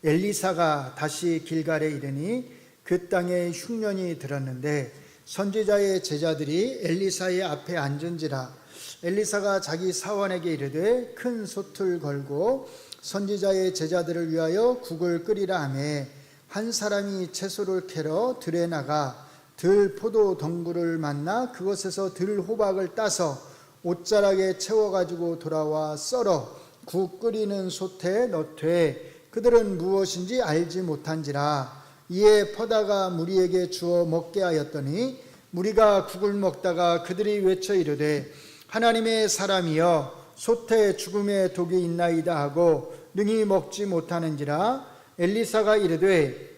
엘리사가 다시 길갈에 이르니 그 땅에 흉년이 들었는데 선지자의 제자들이 엘리사의 앞에 앉은지라. 엘리사가 자기 사원에게 이르되 큰 솥을 걸고 선지자의 제자들을 위하여 국을 끓이라 하매 한 사람이 채소를 캐러 들에 나가 들 포도 덩굴을 만나 그것에서 들 호박을 따서 옷자락에 채워가지고 돌아와 썰어 국 끓이는 솥에 넣되 그들은 무엇인지 알지 못한지라. 이에 퍼다가 무리에게 주어 먹게 하였더니 무리가 국을 먹다가 그들이 외쳐 이르되 하나님의 사람이여 솥에 죽음의 독이 있나이다 하고 능히 먹지 못하는지라. 엘리사가 이르되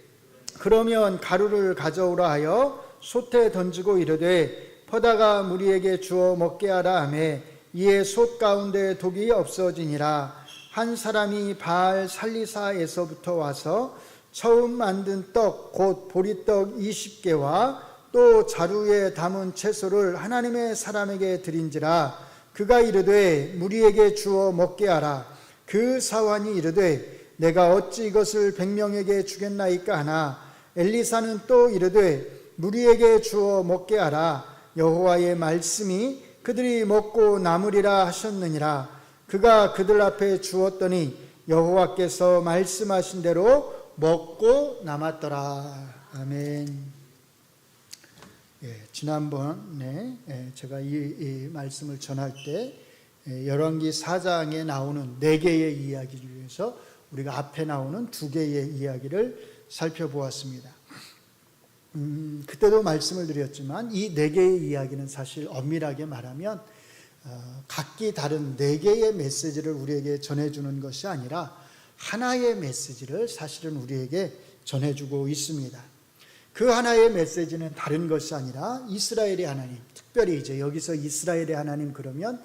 그러면 가루를 가져오라 하여 솥에 던지고 이르되 퍼다가 무리에게 주어 먹게 하라 하매 이에 솥 가운데 독이 없어지니라. 한 사람이 바알 살리사에서부터 와서 처음 만든 떡 곧 보리떡 20개와 또 자루에 담은 채소를 하나님의 사람에게 드린지라. 그가 이르되 무리에게 주어 먹게 하라. 그 사환이 이르되 내가 어찌 이것을 100명에게 주겠나이까 하나 엘리사는 또 이르되 무리에게 주어 먹게 하라. 여호와의 말씀이 그들이 먹고 남으리라 하셨느니라. 그가 그들 앞에 주었더니 여호와께서 말씀하신 대로 먹고 남았더라. 아멘. 지난번에 제가 이 말씀을 전할 때 열왕기 4장에 나오는 4개의 이야기를 위해서 우리가 앞에 나오는 2개의 이야기를 살펴보았습니다. 그때도 말씀을 드렸지만 이 4개의 이야기는 사실 엄밀하게 말하면 각기 다른 4개의 메시지를 우리에게 전해주는 것이 아니라 하나의 메시지를 사실은 우리에게 전해주고 있습니다. 그 하나의 메시지는 다른 것이 아니라 이스라엘의 하나님, 특별히 이제 여기서 이스라엘의 하나님 그러면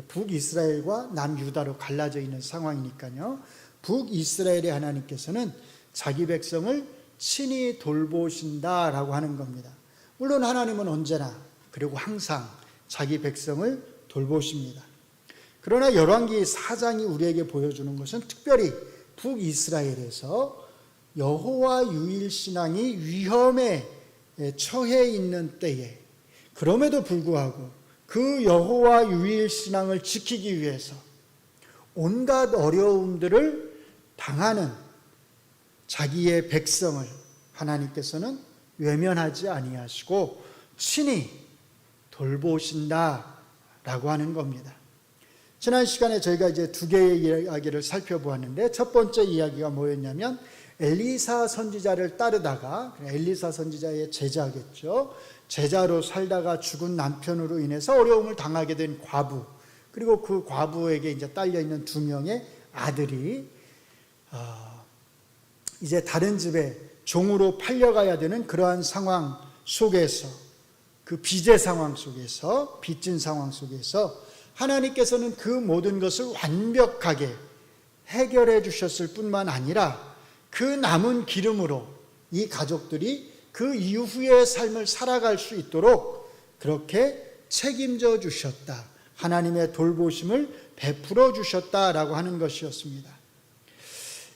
북이스라엘과 남유다로 갈라져 있는 상황이니까요. 북이스라엘의 하나님께서는 자기 백성을 친히 돌보신다라고 하는 겁니다. 물론 하나님은 언제나 그리고 항상 자기 백성을 돌보십니다. 그러나 열왕기 4장이 우리에게 보여주는 것은 특별히 북이스라엘에서 여호와 유일신앙이 위험에 처해 있는 때에 그럼에도 불구하고 그 여호와 유일신앙을 지키기 위해서 온갖 어려움들을 당하는 자기의 백성을 하나님께서는 외면하지 아니하시고 친히 돌보신다라고 하는 겁니다. 지난 시간에 저희가 이제 2개의 이야기를 살펴보았는데 첫 번째 이야기가 뭐였냐면 엘리사 선지자를 따르다가 엘리사 선지자의 제자겠죠. 제자로 살다가 죽은 남편으로 인해서 어려움을 당하게 된 과부, 그리고 그 과부에게 이제 딸려 있는 2명의 아들이 이제 다른 집에 종으로 팔려가야 되는 그러한 상황 속에서, 그 빚의 상황 속에서, 빚진 상황 속에서 하나님께서는 그 모든 것을 완벽하게 해결해 주셨을 뿐만 아니라 그 남은 기름으로 이 가족들이 그 이후의 삶을 살아갈 수 있도록 그렇게 책임져 주셨다. 하나님의 돌보심을 베풀어 주셨다라고 하는 것이었습니다.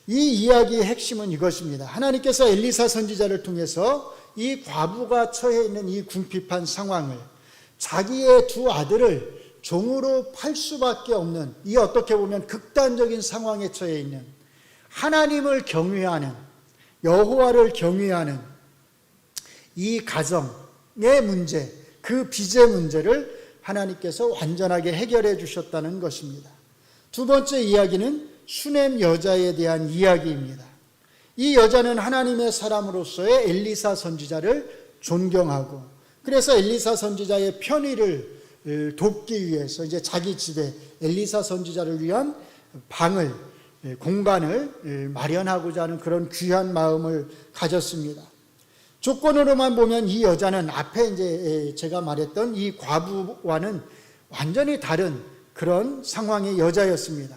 이 이야기의 핵심은 이것입니다. 하나님께서 엘리사 선지자를 통해서 이 과부가 처해 있는 이 궁핍한 상황을, 자기의 2 아들을 종으로 팔 수밖에 없는 이 어떻게 보면 극단적인 상황에 처해 있는 하나님을 경외하는, 여호와를 경외하는 이 가정의 문제, 그 빚의 문제를 하나님께서 완전하게 해결해 주셨다는 것입니다. 2번째 이야기는 수넴 여자에 대한 이야기입니다. 이 여자는 하나님의 사람으로서의 엘리사 선지자를 존경하고, 그래서 엘리사 선지자의 편의를 돕기 위해서 이제 자기 집에 엘리사 선지자를 위한 방을, 공간을 마련하고자 하는 그런 귀한 마음을 가졌습니다. 조건으로만 보면 이 여자는 앞에 이제 제가 말했던 이 과부와는 완전히 다른 그런 상황의 여자였습니다.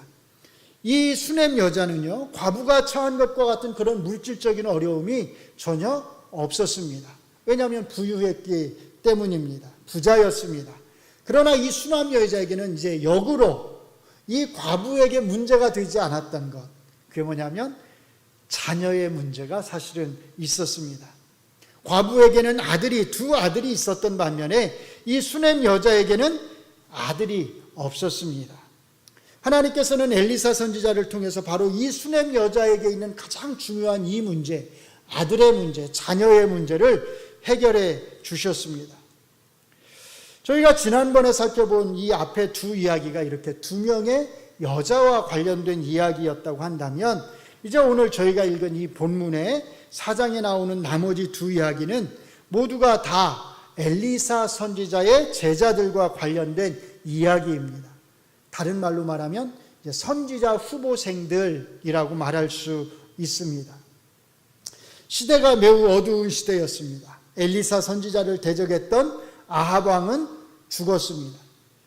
이 수넴 여자는요, 과부가 처한 것과 같은 그런 물질적인 어려움이 전혀 없었습니다. 왜냐하면 부유했기 때문입니다. 부자였습니다. 그러나 이 수넴 여자에게는 이제 역으로 이 과부에게 문제가 되지 않았던 것, 그게 뭐냐면 자녀의 문제가 사실은 있었습니다. 과부에게는 두 아들이 있었던 반면에 이 수넴 여자에게는 아들이 없었습니다. 하나님께서는 엘리사 선지자를 통해서 바로 이 수넴 여자에게 있는 가장 중요한 이 문제, 아들의 문제, 자녀의 문제를 해결해 주셨습니다. 저희가 지난번에 살펴본 이 앞에 두 이야기가 이렇게 두 명의 여자와 관련된 이야기였다고 한다면, 이제 오늘 저희가 읽은 이 본문의 4장에 나오는 나머지 두 이야기는 모두가 다 엘리사 선지자의 제자들과 관련된 이야기입니다. 다른 말로 말하면 선지자 후보생들이라고 말할 수 있습니다. 시대가 매우 어두운 시대였습니다. 엘리사 선지자를 대적했던 아합 왕은 죽었습니다.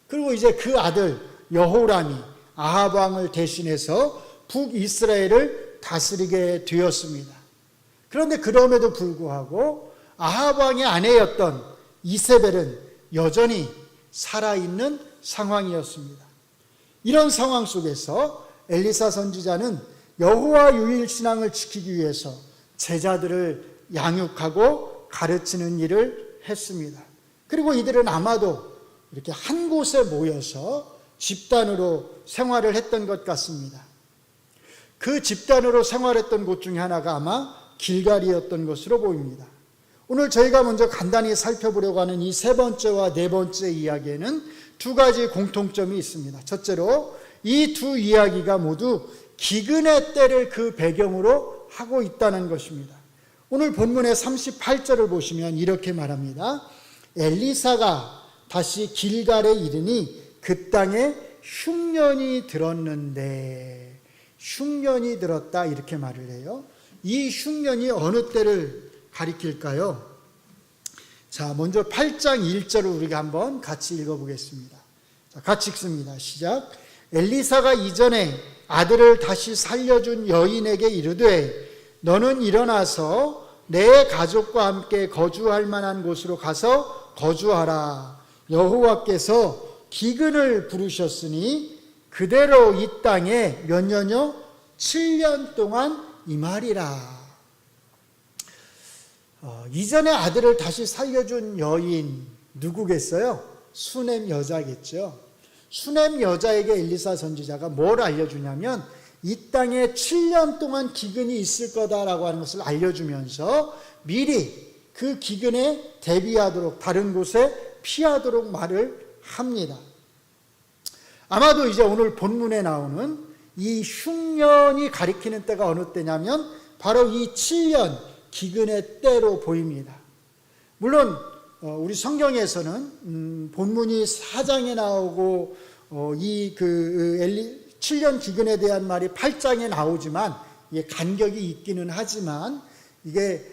그리고 이제 그 아들 여호람이 아합 왕을 대신해서 북이스라엘을 다스리게 되었습니다. 그런데 그럼에도 불구하고 아합 왕의 아내였던 이세벨은 여전히 살아있는 상황이었습니다. 이런 상황 속에서 엘리사 선지자는 여호와 유일 신앙을 지키기 위해서 제자들을 양육하고 가르치는 일을 했습니다. 그리고 이들은 아마도 이렇게 한 곳에 모여서 집단으로 생활을 했던 것 같습니다. 그 집단으로 생활했던 곳 중에 하나가 아마 길갈이었던 것으로 보입니다. 오늘 저희가 먼저 간단히 살펴보려고 하는 이 세 번째와 네 번째 이야기에는 두 가지 공통점이 있습니다. 첫째로 이 두 이야기가 모두 기근의 때를 그 배경으로 하고 있다는 것입니다. 오늘 본문의 38절을 보시면 이렇게 말합니다. 엘리사가 다시 길갈에 이르니 그 땅에 흉년이 들었는데, 흉년이 들었다 이렇게 말을 해요. 이 흉년이 어느 때를 가리킬까요? 자, 먼저 8장 1절을 우리가 한번 같이 읽어보겠습니다. 자, 같이 읽습니다. 시작. 엘리사가 이전에 아들을 다시 살려준 여인에게 이르되 너는 일어나서 내 가족과 함께 거주할 만한 곳으로 가서 거주하라. 여호와께서 기근을 부르셨으니 그대로 이 땅에 몇 년요? 7년 동안 임하리라. 이전에 아들을 다시 살려준 여인 누구겠어요? 수넴 여자겠죠. 수넴 여자에게 엘리사 선지자가 뭘 알려주냐면 이 땅에 7년 동안 기근이 있을 거다라고 하는 것을 알려주면서 미리 그 기근에 대비하도록 다른 곳에 피하도록 말을 합니다. 아마도 이제 오늘 본문에 나오는 이 흉년이 가리키는 때가 어느 때냐면 바로 이 7년 기근의 때로 보입니다. 물론 우리 성경에서는 본문이 4장에 나오고 이 7년 기근에 대한 말이 8장에 나오지만 이게 간격이 있기는 하지만 이게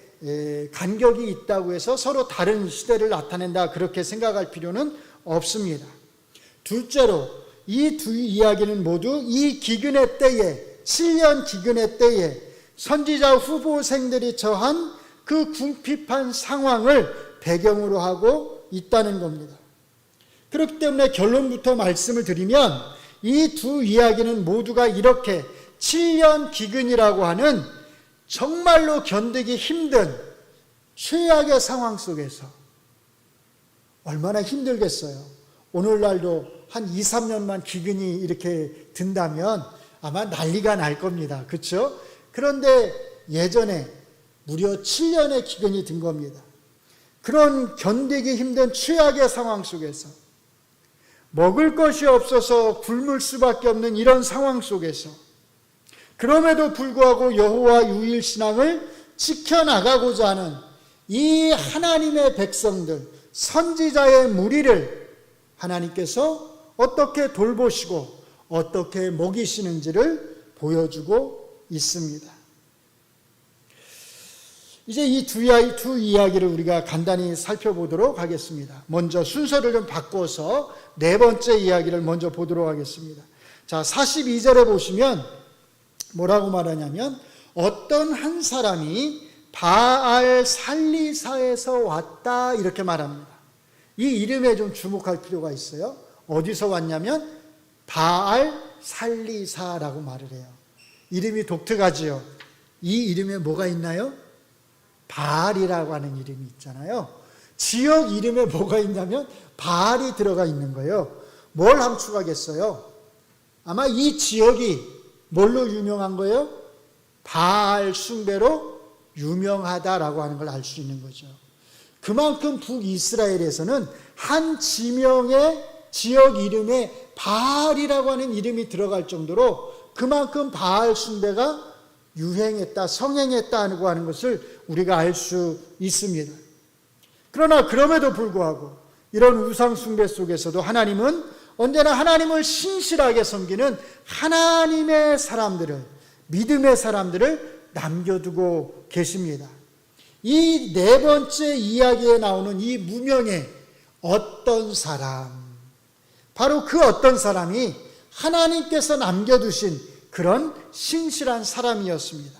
간격이 있다고 해서 서로 다른 시대를 나타낸다 그렇게 생각할 필요는 없습니다. 둘째로 이 두 이야기는 모두 이 기근의 때에 7년 기근의 때에 선지자 후보생들이 처한 그 궁핍한 상황을 배경으로 하고 있다는 겁니다. 그렇기 때문에 결론부터 말씀을 드리면 이 두 이야기는 모두가 이렇게 7년 기근이라고 하는 정말로 견디기 힘든 최악의 상황 속에서 얼마나 힘들겠어요. 오늘날도 한 2, 3년만 기근이 이렇게 든다면 아마 난리가 날 겁니다. 그렇죠? 그런데 예전에 무려 7년의 기근이 든 겁니다. 그런 견디기 힘든 최악의 상황 속에서 먹을 것이 없어서 굶을 수밖에 없는 이런 상황 속에서 그럼에도 불구하고 여호와 유일 신앙을 지켜나가고자 하는 이 하나님의 백성들, 선지자의 무리를 하나님께서 어떻게 돌보시고 어떻게 먹이시는지를 보여주고 있습니다. 이제 이 두 이야기를 우리가 간단히 살펴보도록 하겠습니다. 먼저 순서를 좀 바꿔서 네 번째 이야기를 먼저 보도록 하겠습니다. 자, 42절에 보시면 뭐라고 말하냐면 어떤 한 사람이 바알 살리사에서 왔다 이렇게 말합니다. 이 이름에 좀 주목할 필요가 있어요. 어디서 왔냐면 바알 살리사라고 말을 해요. 이름이 독특하지요. 이 이름에 뭐가 있나요? 바알이라고 하는 이름이 있잖아요. 지역 이름에 뭐가 있냐면 바알이 들어가 있는 거예요. 뭘 함축하겠어요? 아마 이 지역이 뭘로 유명한 거예요? 바알 숭배로 유명하다라고 하는 걸 알 수 있는 거죠. 그만큼 북이스라엘에서는 한 지명의 지역 이름에 바알이라고 하는 이름이 들어갈 정도로 그만큼 바알 숭배가 유행했다, 성행했다고 하는 것을 우리가 알 수 있습니다. 그러나 그럼에도 불구하고 이런 우상 숭배 속에서도 하나님은 언제나 하나님을 신실하게 섬기는 하나님의 사람들을, 믿음의 사람들을 남겨두고 계십니다. 이 네 번째 이야기에 나오는 이 무명의 어떤 사람, 바로 그 어떤 사람이 하나님께서 남겨두신 그런 신실한 사람이었습니다.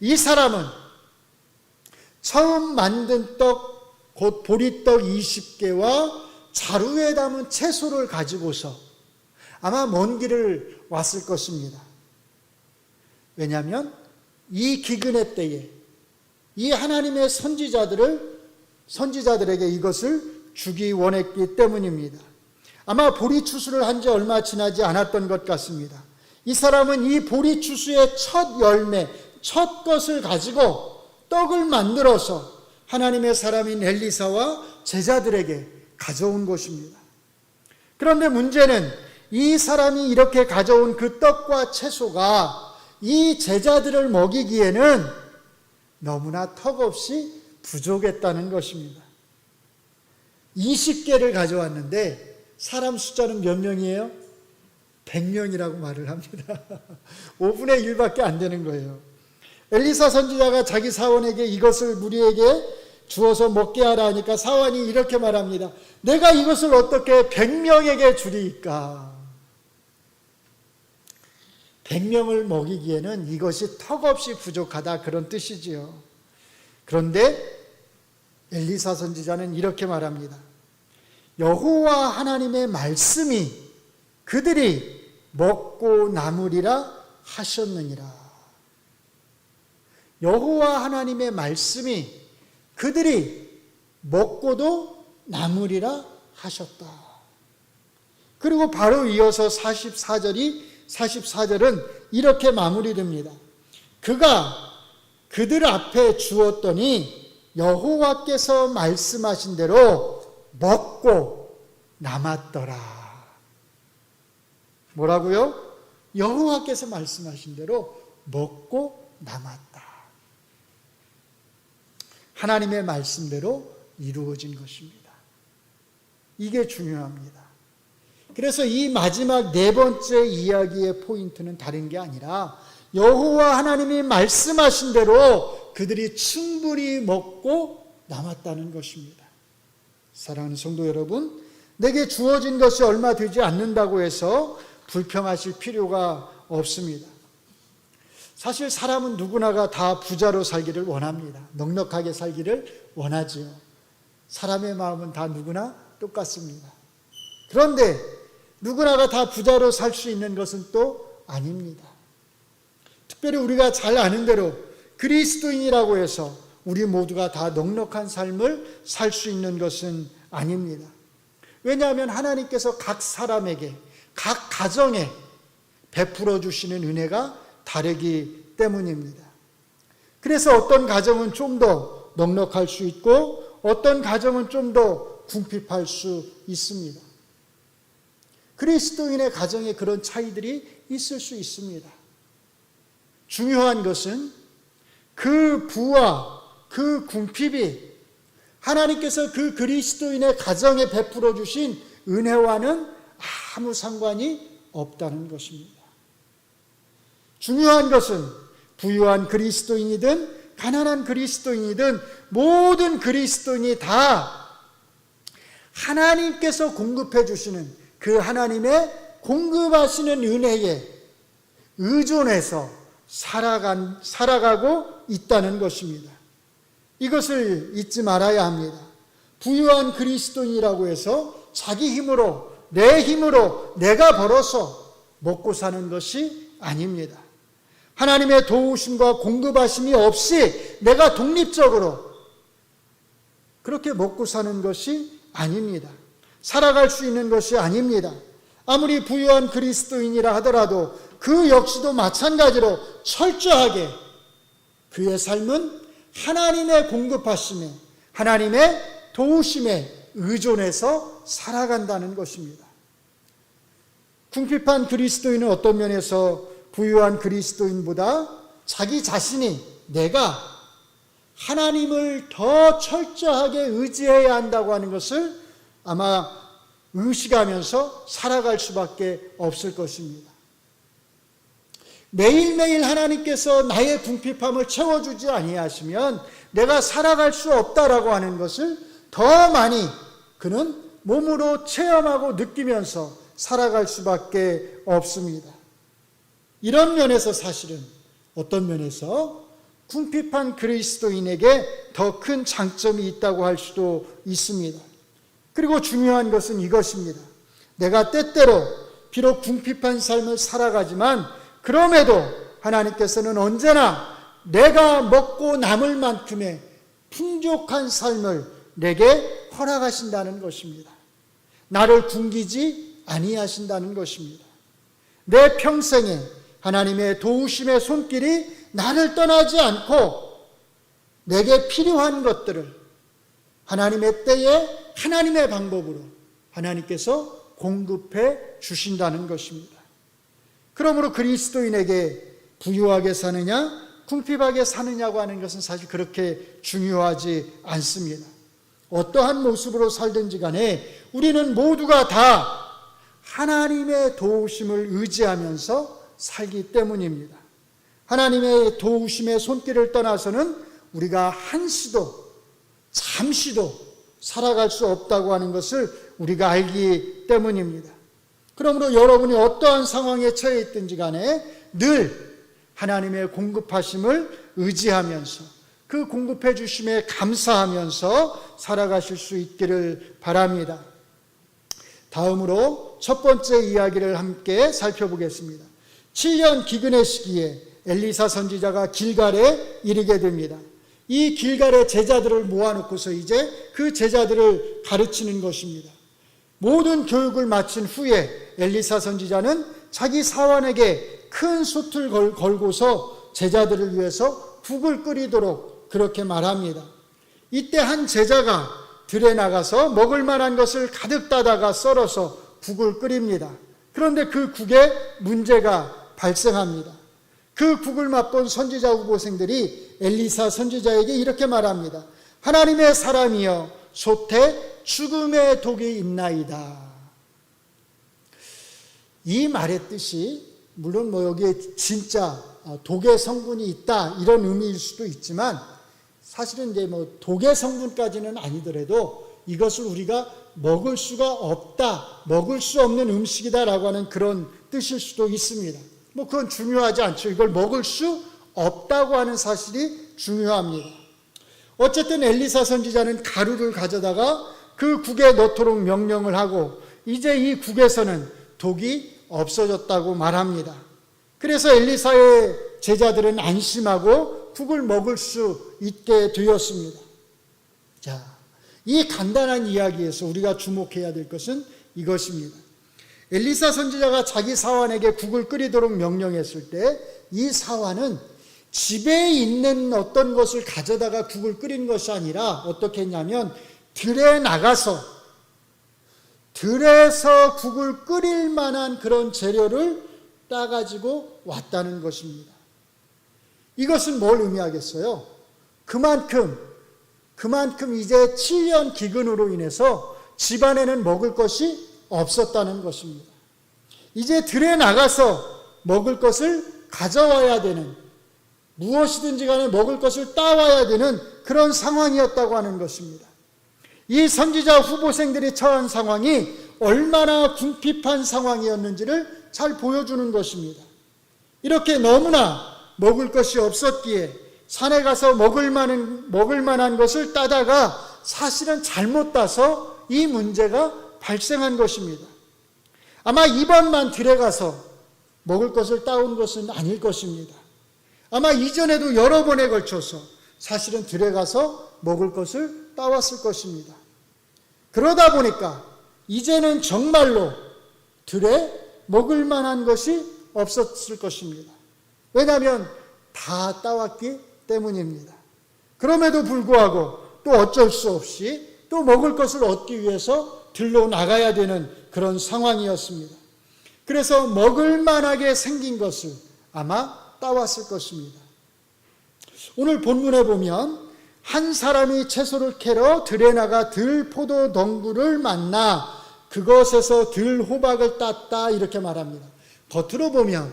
이 사람은 처음 만든 떡, 곧 보리떡 20개와 자루에 담은 채소를 가지고서 아마 먼 길을 왔을 것입니다. 왜냐하면 이 기근의 때에 이 하나님의 선지자들에게 이것을 주기 원했기 때문입니다. 아마 보리추수를 한 지 얼마 지나지 않았던 것 같습니다. 이 사람은 이 보리추수의 첫 열매, 첫 것을 가지고 떡을 만들어서 하나님의 사람인 엘리사와 제자들에게 가져온 것입니다. 그런데 문제는 이 사람이 이렇게 가져온 그 떡과 채소가 이 제자들을 먹이기에는 너무나 턱없이 부족했다는 것입니다. 20개를 가져왔는데 사람 숫자는 몇 명이에요? 100명이라고 말을 합니다. 5분의 1밖에 안 되는 거예요. 엘리사 선지자가 자기 사원에게 이것을 무리에게 주어서 먹게 하라 하니까 사원이 이렇게 말합니다. 내가 이것을 어떻게 100명에게 주리이까? 100명을 먹이기에는 이것이 턱없이 부족하다, 그런 뜻이지요. 그런데 엘리사 선지자는 이렇게 말합니다. 여호와 하나님의 말씀이 그들이 먹고 남으리라 하셨느니라. 여호와 하나님의 말씀이 그들이 먹고도 남으리라 하셨다. 그리고 바로 이어서 44절은 이렇게 마무리됩니다. 그가 그들 앞에 주었더니 여호와께서 말씀하신 대로 먹고 남았더라. 뭐라고요? 여호와께서 말씀하신 대로 먹고 남았다. 하나님의 말씀대로 이루어진 것입니다. 이게 중요합니다. 그래서 이 마지막 네 번째 이야기의 포인트는 다른 게 아니라 여호와 하나님이 말씀하신 대로 그들이 충분히 먹고 남았다는 것입니다. 사랑하는 성도 여러분, 내게 주어진 것이 얼마 되지 않는다고 해서 불평하실 필요가 없습니다. 사실 사람은 누구나가 다 부자로 살기를 원합니다. 넉넉하게 살기를 원하지요. 사람의 마음은 다 누구나 똑같습니다. 그런데 누구나가 다 부자로 살 수 있는 것은 또 아닙니다. 특별히 우리가 잘 아는 대로 그리스도인이라고 해서 우리 모두가 다 넉넉한 삶을 살 수 있는 것은 아닙니다. 왜냐하면 하나님께서 각 사람에게, 각 가정에 베풀어 주시는 은혜가 다르기 때문입니다. 그래서 어떤 가정은 좀 더 넉넉할 수 있고 어떤 가정은 좀 더 궁핍할 수 있습니다. 그리스도인의 가정에 그런 차이들이 있을 수 있습니다. 중요한 것은 그 부와 그 궁핍이 하나님께서 그 그리스도인의 가정에 베풀어 주신 은혜와는 아무 상관이 없다는 것입니다. 중요한 것은 부유한 그리스도인이든 가난한 그리스도인이든 모든 그리스도인이 다 하나님께서 공급해 주시는 그 하나님의 공급하시는 은혜에 의존해서 살아가고 있다는 것입니다. 이것을 잊지 말아야 합니다. 부유한 그리스도인이라고 해서 자기 힘으로, 내 힘으로 내가 벌어서 먹고 사는 것이 아닙니다. 하나님의 도우심과 공급하심이 없이 내가 독립적으로 그렇게 먹고 사는 것이 아닙니다. 살아갈 수 있는 것이 아닙니다. 아무리 부유한 그리스도인이라 하더라도 그 역시도 마찬가지로 철저하게 그의 삶은 하나님의 공급하심에, 하나님의 도우심에 의존해서 살아간다는 것입니다. 궁핍한 그리스도인은 어떤 면에서 부유한 그리스도인보다 자기 자신이 내가 하나님을 더 철저하게 의지해야 한다고 하는 것을 아마 의식하면서 살아갈 수밖에 없을 것입니다. 매일매일 하나님께서 나의 궁핍함을 채워주지 아니하시면 내가 살아갈 수 없다라고 하는 것을 더 많이 그는 몸으로 체험하고 느끼면서 살아갈 수밖에 없습니다. 이런 면에서 사실은 어떤 면에서 궁핍한 그리스도인에게 더 큰 장점이 있다고 할 수도 있습니다. 그리고 중요한 것은 이것입니다. 내가 때때로 비록 궁핍한 삶을 살아가지만 그럼에도 하나님께서는 언제나 내가 먹고 남을 만큼의 풍족한 삶을 내게 허락하신다는 것입니다. 나를 굶기지 아니하신다는 것입니다. 내 평생에 하나님의 도우심의 손길이 나를 떠나지 않고 내게 필요한 것들을 하나님의 때에 하나님의 방법으로 하나님께서 공급해 주신다는 것입니다. 그러므로 그리스도인에게 부유하게 사느냐 궁핍하게 사느냐고 하는 것은 사실 그렇게 중요하지 않습니다. 어떠한 모습으로 살든지 간에 우리는 모두가 다 하나님의 도우심을 의지하면서 살기 때문입니다. 하나님의 도우심의 손길을 떠나서는 우리가 한시도 잠시도 살아갈 수 없다고 하는 것을 우리가 알기 때문입니다. 그러므로 여러분이 어떠한 상황에 처해 있든지 간에 늘 하나님의 공급하심을 의지하면서 그 공급해 주심에 감사하면서 살아가실 수 있기를 바랍니다. 다음으로 첫 번째 이야기를 함께 살펴보겠습니다. 7년 기근의 시기에 엘리사 선지자가 길갈에 이르게 됩니다. 이 길갈에 제자들을 모아놓고서 이제 그 제자들을 가르치는 것입니다. 모든 교육을 마친 후에 엘리사 선지자는 자기 사환에게 큰 솥을 걸고서 제자들을 위해서 국을 끓이도록 그렇게 말합니다. 이때 한 제자가 들에 나가서 먹을 만한 것을 가득 따다가 썰어서 국을 끓입니다. 그런데 그 국에 문제가 발생합니다. 그 국을 맛본 선지자 후보생들이 엘리사 선지자에게 이렇게 말합니다. 하나님의 사람이여 솥에 죽음의 독이 있나이다. 이 말의 뜻이 물론 여기에 진짜 독의 성분이 있다 이런 의미일 수도 있지만 사실은 이제 독의 성분까지는 아니더라도 이것을 우리가 먹을 수가 없다, 먹을 수 없는 음식이다라고 하는 그런 뜻일 수도 있습니다. 그건 중요하지 않죠. 이걸 먹을 수 없다고 하는 사실이 중요합니다. 어쨌든 엘리사 선지자는 가루를 가져다가 그 국에 넣도록 명령을 하고 이제 이 국에서는 독이 없어졌다고 말합니다. 그래서 엘리사의 제자들은 안심하고 국을 먹을 수 있게 되었습니다. 자, 이 간단한 이야기에서 우리가 주목해야 될 것은 이것입니다. 엘리사 선지자가 자기 사환에게 국을 끓이도록 명령했을 때 이 사환은 집에 있는 어떤 것을 가져다가 국을 끓인 것이 아니라 어떻게 했냐면 들에 나가서 들에서 국을 끓일 만한 그런 재료를 따가지고 왔다는 것입니다. 이것은 뭘 의미하겠어요? 그만큼 이제 7년 기근으로 인해서 집안에는 먹을 것이 없었다는 것입니다. 이제 들에 나가서 먹을 것을 가져와야 되는, 무엇이든지 간에 먹을 것을 따와야 되는 그런 상황이었다고 하는 것입니다. 이 선지자 후보생들이 처한 상황이 얼마나 궁핍한 상황이었는지를 잘 보여주는 것입니다. 이렇게 너무나 먹을 것이 없었기에 산에 가서 먹을 만한 것을 따다가 사실은 잘못 따서 이 문제가 발생한 것입니다. 아마 이번만 들에 가서 먹을 것을 따온 것은 아닐 것입니다. 아마 이전에도 여러 번에 걸쳐서 사실은 들에 가서 먹을 것을 따왔을 것입니다. 그러다 보니까 이제는 정말로 들에 먹을 만한 것이 없었을 것입니다. 왜냐하면 다 따왔기 때문입니다. 그럼에도 불구하고 또 어쩔 수 없이 또 먹을 것을 얻기 위해서 들로 나가야 되는 그런 상황이었습니다. 그래서 먹을 만하게 생긴 것을 아마 따왔을 것입니다. 오늘 본문에 보면 한 사람이 채소를 캐러 들에 나가 들 포도 덩굴을 만나 그것에서 들 호박을 땄다 이렇게 말합니다. 겉으로 보면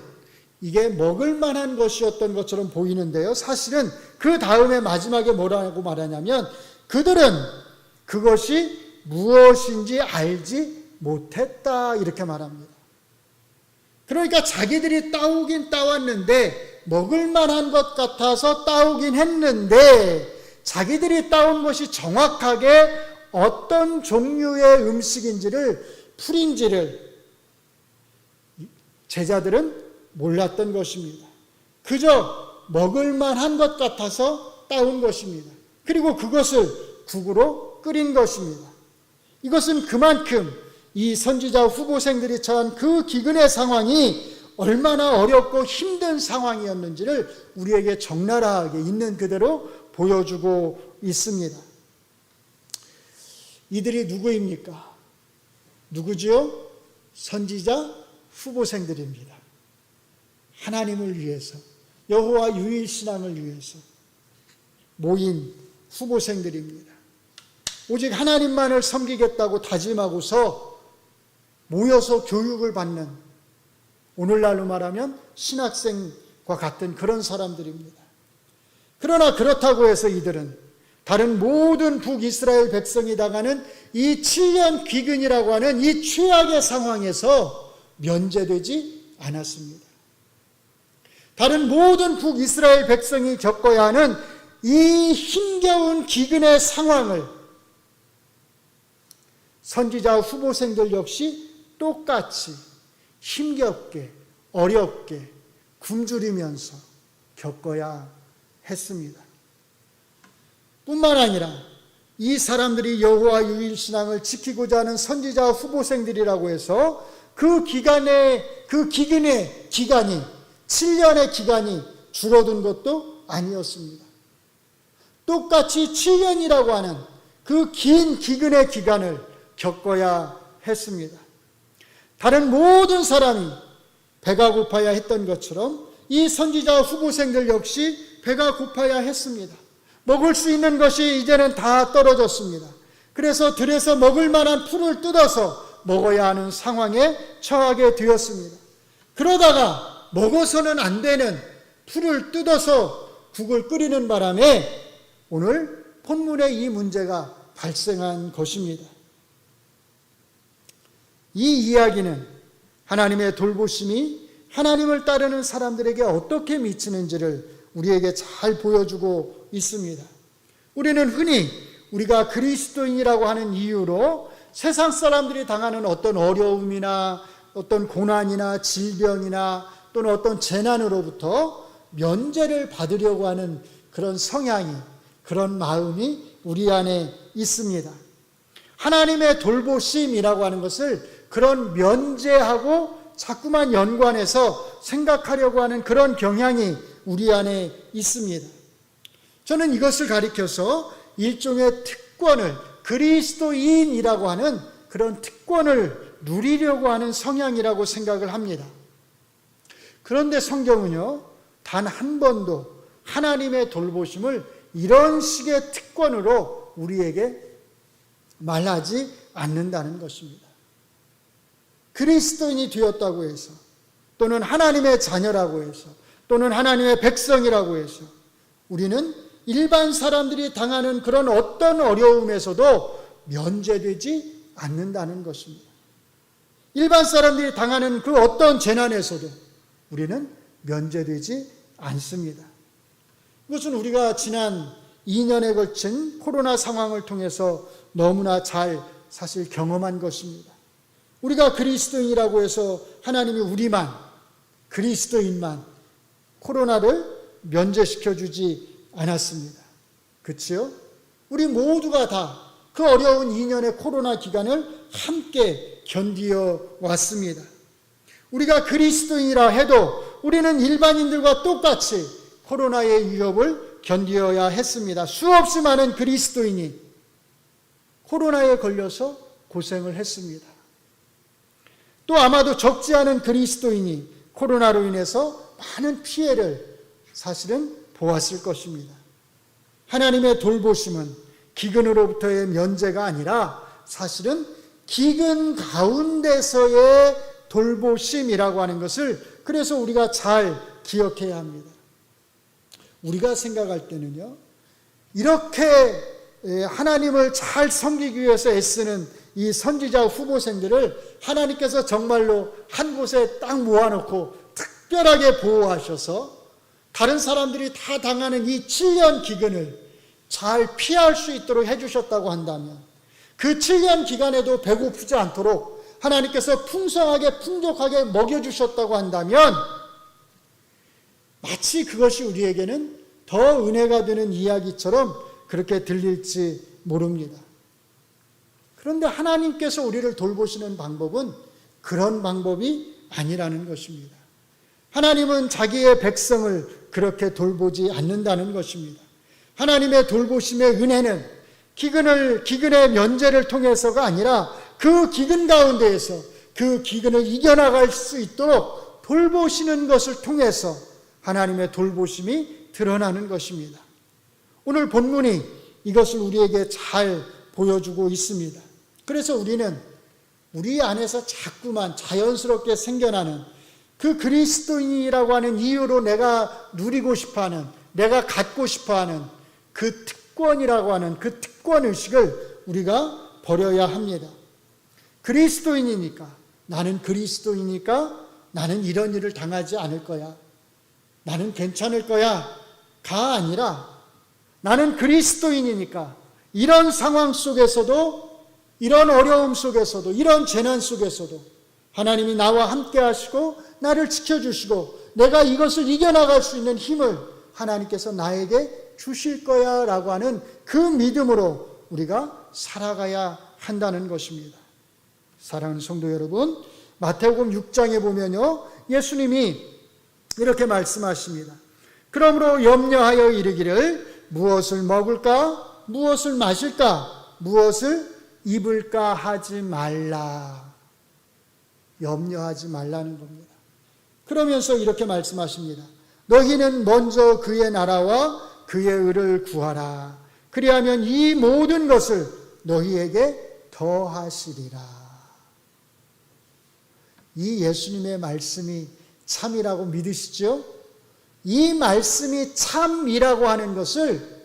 이게 먹을 만한 것이었던 것처럼 보이는데요. 사실은 그 다음에 마지막에 뭐라고 말하냐면 그들은 그것이 무엇인지 알지 못했다 이렇게 말합니다. 그러니까 자기들이 따오긴 따왔는데 먹을 만한 것 같아서 따오긴 했는데 자기들이 따온 것이 정확하게 어떤 종류의 음식인지를 풀인지를 제자들은 몰랐던 것입니다. 그저 먹을 만한 것 같아서 따온 것입니다. 그리고 그것을 국으로 끓인 것입니다. 이것은 그만큼 이 선지자 후보생들이 처한 그 기근의 상황이 얼마나 어렵고 힘든 상황이었는지를 우리에게 적나라하게 있는 그대로 보여주고 있습니다. 이들이 누구입니까? 누구지요? 선지자 후보생들입니다. 하나님을 위해서, 여호와 유일신앙을 위해서 모인 후보생들입니다. 오직 하나님만을 섬기겠다고 다짐하고서 모여서 교육을 받는, 오늘날로 말하면 신학생과 같은 그런 사람들입니다. 그러나 그렇다고 해서 이들은 다른 모든 북이스라엘 백성이 당하는 이 7년 기근이라고 하는 이 최악의 상황에서 면제되지 않았습니다. 다른 모든 북이스라엘 백성이 겪어야 하는 이 힘겨운 기근의 상황을 선지자 후보생들 역시 똑같이 힘겹게 어렵게 굶주리면서 겪어야 했습니다. 뿐만 아니라 이 사람들이 여호와 유일신앙을 지키고자 하는 선지자 후보생들이라고 해서 그 기근의 기간이 7년의 기간이 줄어든 것도 아니었습니다. 똑같이 7년이라고 하는 그 긴 기근의 기간을 겪어야 했습니다. 다른 모든 사람이 배가 고파야 했던 것처럼 이 선지자 후보생들 역시 배가 고파야 했습니다. 먹을 수 있는 것이 이제는 다 떨어졌습니다. 그래서 들에서 먹을 만한 풀을 뜯어서 먹어야 하는 상황에 처하게 되었습니다. 그러다가 먹어서는 안 되는 풀을 뜯어서 국을 끓이는 바람에 오늘 본문에 이 문제가 발생한 것입니다. 이 이야기는 하나님의 돌보심이 하나님을 따르는 사람들에게 어떻게 미치는지를 우리에게 잘 보여주고 있습니다. 우리는 흔히 우리가 그리스도인이라고 하는 이유로 세상 사람들이 당하는 어떤 어려움이나 어떤 고난이나 질병이나 또는 어떤 재난으로부터 면제를 받으려고 하는 그런 성향이, 그런 마음이 우리 안에 있습니다. 하나님의 돌보심이라고 하는 것을 그런 면제하고 자꾸만 연관해서 생각하려고 하는 그런 경향이 우리 안에 있습니다. 저는 이것을 가리켜서 일종의 특권을, 그리스도인이라고 하는 그런 특권을 누리려고 하는 성향이라고 생각을 합니다. 그런데 성경은요, 단 한 번도 하나님의 돌보심을 이런 식의 특권으로 우리에게 말하지 않는다는 것입니다. 그리스도인이 되었다고 해서, 또는 하나님의 자녀라고 해서, 또는 하나님의 백성이라고 해서 우리는 일반 사람들이 당하는 그런 어떤 어려움에서도 면제되지 않는다는 것입니다. 일반 사람들이 당하는 그 어떤 재난에서도 우리는 면제되지 않습니다. 이것은 우리가 지난 2년에 걸친 코로나 상황을 통해서 너무나 잘 사실 경험한 것입니다. 우리가 그리스도인이라고 해서 하나님이 우리만, 그리스도인만 코로나를 면제시켜주지 않았습니다. 그렇지요? 우리 모두가 다 그 어려운 2년의 코로나 기간을 함께 견디어 왔습니다. 우리가 그리스도인이라 해도 우리는 일반인들과 똑같이 코로나의 위협을 견디어야 했습니다. 수없이 많은 그리스도인이 코로나에 걸려서 고생을 했습니다. 또 아마도 적지 않은 그리스도인이 코로나로 인해서 많은 피해를 사실은 보았을 것입니다. 하나님의 돌보심은 기근으로부터의 면제가 아니라 사실은 기근 가운데서의 돌보심이라고 하는 것을 그래서 우리가 잘 기억해야 합니다. 우리가 생각할 때는요, 이렇게 하나님을 잘 섬기기 위해서 애쓰는 이 선지자 후보생들을 하나님께서 정말로 한 곳에 딱 모아놓고 특별하게 보호하셔서 다른 사람들이 다 당하는 이 7년 기근을 잘 피할 수 있도록 해주셨다고 한다면, 그 7년 기간에도 배고프지 않도록 하나님께서 풍성하게 풍족하게 먹여주셨다고 한다면 마치 그것이 우리에게는 더 은혜가 되는 이야기처럼 그렇게 들릴지 모릅니다. 그런데 하나님께서 우리를 돌보시는 방법은 그런 방법이 아니라는 것입니다. 하나님은 자기의 백성을 그렇게 돌보지 않는다는 것입니다. 하나님의 돌보심의 은혜는 기근의 면제를 통해서가 아니라 그 기근 가운데에서 그 기근을 이겨나갈 수 있도록 돌보시는 것을 통해서 하나님의 돌보심이 드러나는 것입니다. 오늘 본문이 이것을 우리에게 잘 보여주고 있습니다. 그래서 우리는 우리 안에서 자꾸만 자연스럽게 생겨나는 그 그리스도인이라고 하는 이유로 내가 누리고 싶어하는, 내가 갖고 싶어하는 그 특권이라고 하는 그 특권의식을 우리가 버려야 합니다. 그리스도인이니까, 나는 그리스도이니까 나는 이런 일을 당하지 않을 거야, 나는 괜찮을 거야 가 아니라, 나는 그리스도인이니까 이런 상황 속에서도, 이런 어려움 속에서도, 이런 재난 속에서도 하나님이 나와 함께 하시고 나를 지켜주시고 내가 이것을 이겨나갈 수 있는 힘을 하나님께서 나에게 주실 거야 라고 하는 그 믿음으로 우리가 살아가야 한다는 것입니다. 사랑하는 성도 여러분, 마태복음 6장에 보면요, 예수님이 이렇게 말씀하십니다. 그러므로 염려하여 이르기를 무엇을 먹을까, 무엇을 마실까, 무엇을 입을까 하지 말라. 염려하지 말라는 겁니다. 그러면서 이렇게 말씀하십니다. 너희는 먼저 그의 나라와 그의 의를 구하라. 그리하면 이 모든 것을 너희에게 더하시리라. 이 예수님의 말씀이 참이라고 믿으시죠? 이 말씀이 참이라고 하는 것을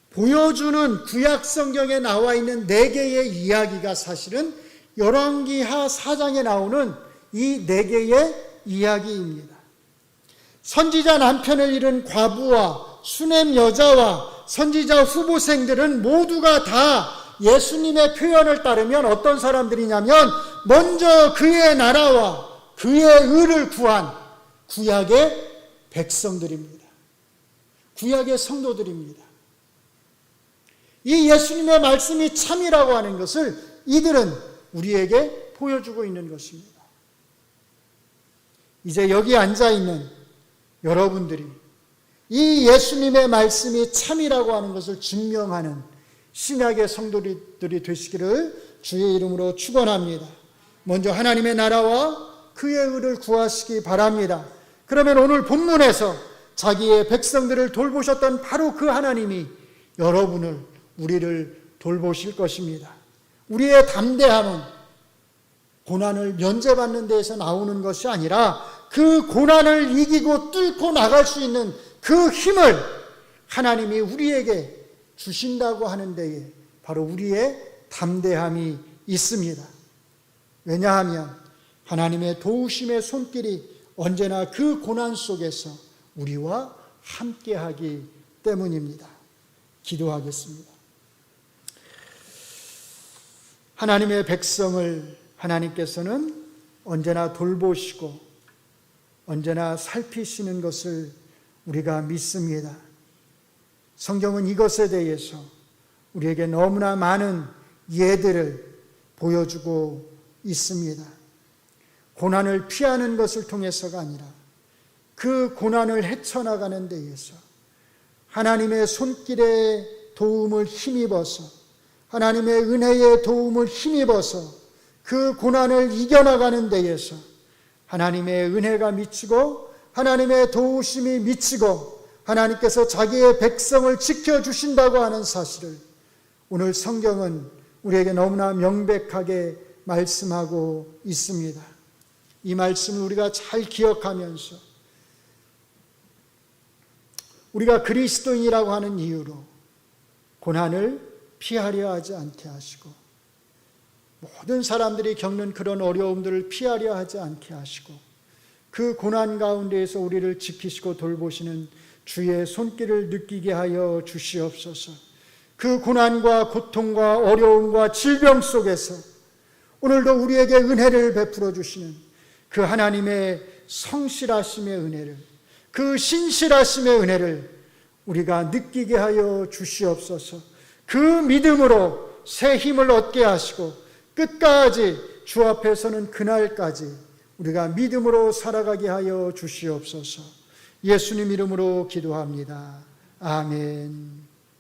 보여주는 구약 성경에 나와 있는 4개의 이야기가 사실은 열왕기하 4장에 나오는 이 4개의 이야기입니다. 선지자 남편을 잃은 과부와 수냄 여자와 선지자 후보생들은 모두가 다 예수님의 표현을 따르면 어떤 사람들이냐면 먼저 그의 나라와 그의 의를 구한 구약의 백성들입니다. 구약의 성도들입니다. 이 예수님의 말씀이 참이라고 하는 것을 이들은 우리에게 보여주고 있는 것입니다. 이제 여기 앉아있는 여러분들이 이 예수님의 말씀이 참이라고 하는 것을 증명하는 신약의 성도들이 되시기를 주의 이름으로 축원합니다. 먼저 하나님의 나라와 그의 의를 구하시기 바랍니다. 그러면 오늘 본문에서 자기의 백성들을 돌보셨던 바로 그 하나님이 여러분을, 우리를 돌보실 것입니다. 우리의 담대함은 고난을 면제받는 데에서 나오는 것이 아니라 그 고난을 이기고 뚫고 나갈 수 있는 그 힘을 하나님이 우리에게 주신다고 하는 데에 바로 우리의 담대함이 있습니다. 왜냐하면 하나님의 도우심의 손길이 언제나 그 고난 속에서 우리와 함께하기 때문입니다. 기도하겠습니다. 하나님의 백성을 하나님께서는 언제나 돌보시고 언제나 살피시는 것을 우리가 믿습니다. 성경은 이것에 대해서 우리에게 너무나 많은 예들을 보여주고 있습니다. 고난을 피하는 것을 통해서가 아니라 그 고난을 헤쳐나가는 데에서 하나님의 손길의 도움을 힘입어서, 하나님의 은혜의 도움을 힘입어서 그 고난을 이겨나가는 데에서 하나님의 은혜가 미치고 하나님의 도우심이 미치고 하나님께서 자기의 백성을 지켜주신다고 하는 사실을 오늘 성경은 우리에게 너무나 명백하게 말씀하고 있습니다. 이 말씀을 우리가 잘 기억하면서 우리가 그리스도인이라고 하는 이유로 고난을 피하려 하지 않게 하시고, 모든 사람들이 겪는 그런 어려움들을 피하려 하지 않게 하시고, 그 고난 가운데에서 우리를 지키시고 돌보시는 주의 손길을 느끼게 하여 주시옵소서. 그 고난과 고통과 어려움과 질병 속에서 오늘도 우리에게 은혜를 베풀어 주시는 그 하나님의 성실하심의 은혜를, 그 신실하심의 은혜를 우리가 느끼게 하여 주시옵소서. 그 믿음으로 새 힘을 얻게 하시고 끝까지 주 앞에 서는 그날까지 우리가 믿음으로 살아가게 하여 주시옵소서. 예수님 이름으로 기도합니다. 아멘.